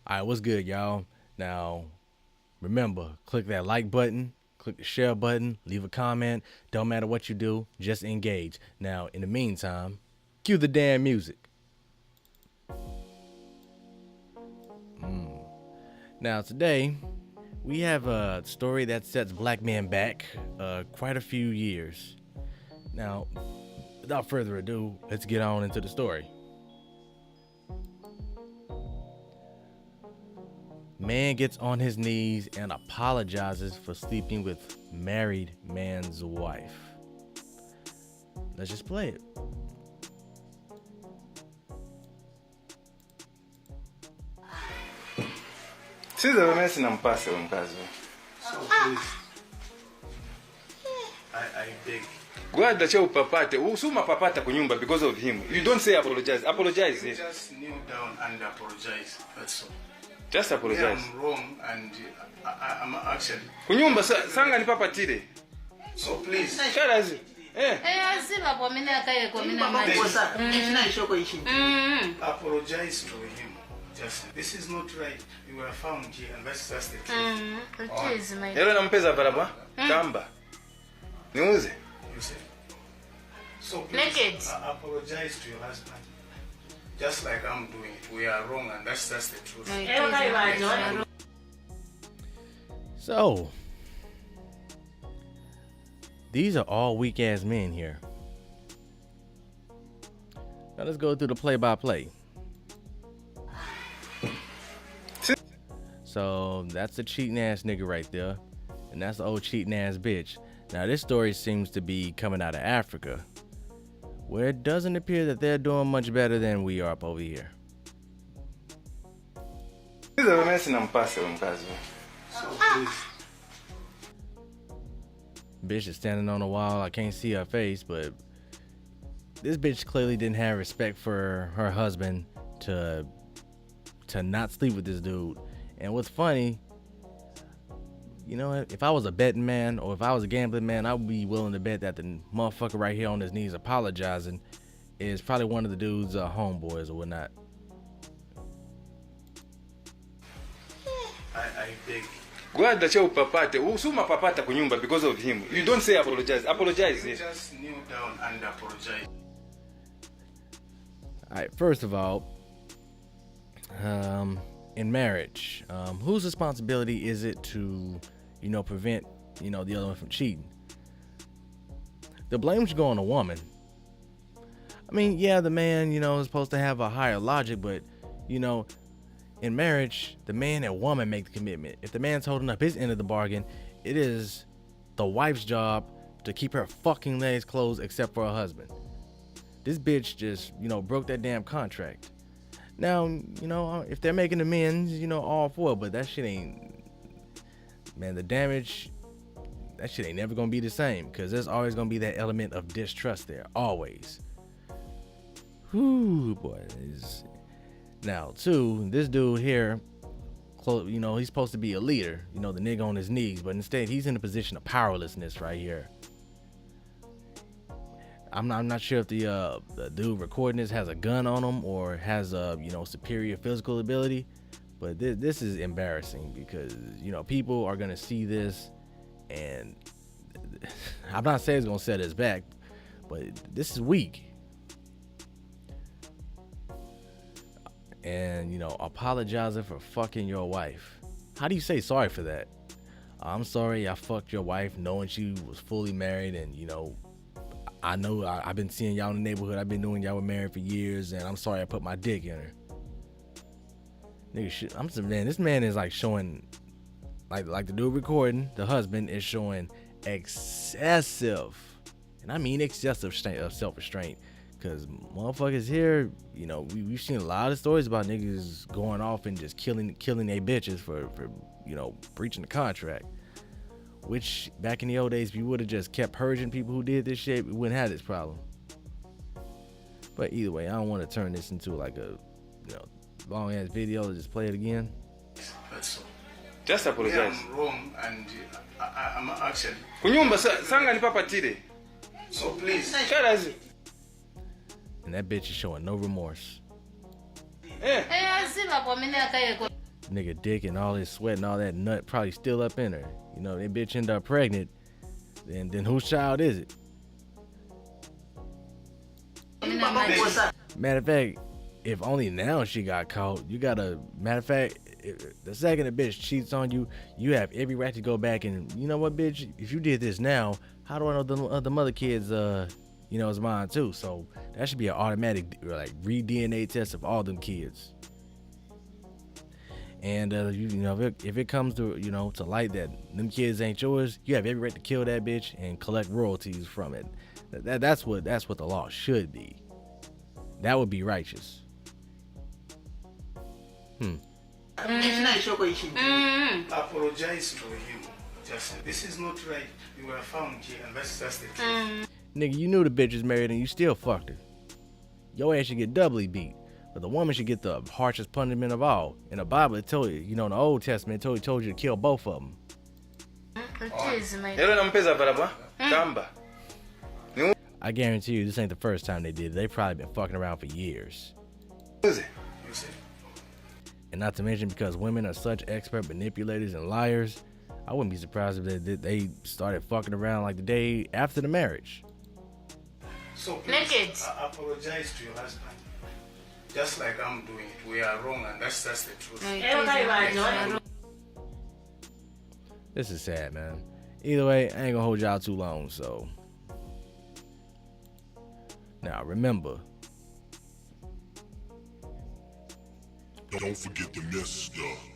Alright, what's good, y'all? Now, remember, click that like button, click the share button, leave a comment. Don't matter what you do, just engage. Now, in the meantime, cue the damn music. Now, today, we have a story that sets black men back quite a few years. Now, without further ado, let's get on into the story. Man gets on his knees and apologizes for sleeping with married man's wife. Let's just play it. Siza wamesi na mpase wa mkazi. So please, I beg. Gwada cha upapate. Usuma papata kunyumba because of him. You don't say apologize. Apologize. You just kneel down and apologize. That's all. Just apologize. Yeah, I'm wrong and I'm actually. Kunyumba sanga ni papatire. So please. Sharazi. Asiba kwa mimi akaye kwa mimi maji. Apologize to him. Just, this is not right. You were found here and that's the truth. It is my. Yero nampeza baraba. Kamba. Niuze. You say. So please apologize to your husband. Just like I'm doing it. We are wrong and that's the truth. So, these are all weak ass men here. Now let's go through the play-by-play. So that's a cheating ass nigga right there, and that's the old cheating ass bitch. Now this story seems to be coming out of Africa, where it doesn't appear that they're doing much better than we are up over here. Siza wamesi na mpase wa mkazi. So please. Bitch is standing on the wall. I can't see her face, but this bitch clearly didn't have respect for her husband to not sleep with this dude. And what's funny, you know, if I was a betting man or if I was a gambling man, I would be willing to bet that the motherfucker right here on his knees apologizing is probably one of the dude's homeboys or whatnot. I beg. Gwada cha upapate. Usuma papata kunyumba because of him. You don't say apologize. Apologize. You just kneel down and apologize. Alright, first of all, in marriage, whose responsibility is it to, prevent, the other one from cheating? The blame should go on the woman. I mean, yeah, the man, is supposed to have a higher logic, but, in marriage, the man and woman make the commitment. If the man's holding up his end of the bargain, it is the wife's job to keep her fucking legs closed except for her husband. This bitch just, broke that damn contract. Now, if they're making amends, all for it, but that shit ain't, man, the damage, that shit ain't never gonna be the same, because there's always gonna be that element of distrust there, always. Whoo, boy. Now, two, this dude here, he's supposed to be a leader, the nigga on his knees, but instead he's in a position of powerlessness right here. I'm not sure if the dude recording this has a gun on him or has a superior physical ability, but this is embarrassing because people are gonna see this, and I'm not saying it's gonna set us back, but this is weak. And apologizing for fucking your wife. How do you say sorry for that? I'm sorry I fucked your wife knowing she was fully married, and I know I've been seeing y'all in the neighborhood. I've been knowing y'all were married for years, and I'm sorry I put my dick in her. Nigga, shit, man. This man is like showing, like the dude recording, the husband is showing excessive, and I mean excessive self-restraint. Cause motherfuckers here, we've seen a lot of stories about niggas going off and just killing their bitches for breaching the contract. Which, back in the old days, if you would have just kept purging people who did this shit, we wouldn't have this problem. But either way, I don't want to turn this into like a, long ass video to just play it again. That's all. Just apologize. Yeah, I'm wrong and I'm actually. Kunyumba sanga ni papatire. So please. Sharazi. And that bitch is showing no remorse. Asiba kwa mimi akaye kwa. nigga dick and all his sweat and all that nut probably still up in her. You know, that bitch end up pregnant, then whose child is it? Matter of fact, if only now she got caught, you gotta, matter of fact, the second a bitch cheats on you, you have every right to go back and, you know what, bitch, if you did this now, how do I know the mother kids, is mine too? So that should be an automatic, like, re-DNA test of all them kids. And, if it comes to, to light that them kids ain't yours, you have every right to kill that bitch and collect royalties from it. That's what the law should be. That would be righteous. Apologize to him. Just, this is not right. You were found here, and that's the truth. Nigga, you knew the bitch was married and you still fucked her. Your ass should get doubly beat. But the woman should get the harshest punishment of all. In the Bible, it told you, in the Old Testament, it told you to kill both of them. I guarantee you, this ain't the first time they did it. They probably been fucking around for years. And not to mention, because women are such expert manipulators and liars, I wouldn't be surprised if they started fucking around like the day after the marriage. So please, apologize to your husband. Just like I'm doing it. We are wrong, and that's the truth. This is sad, man. Either way, I ain't gonna hold y'all too long, so. Now, remember. Don't forget the mess stuff.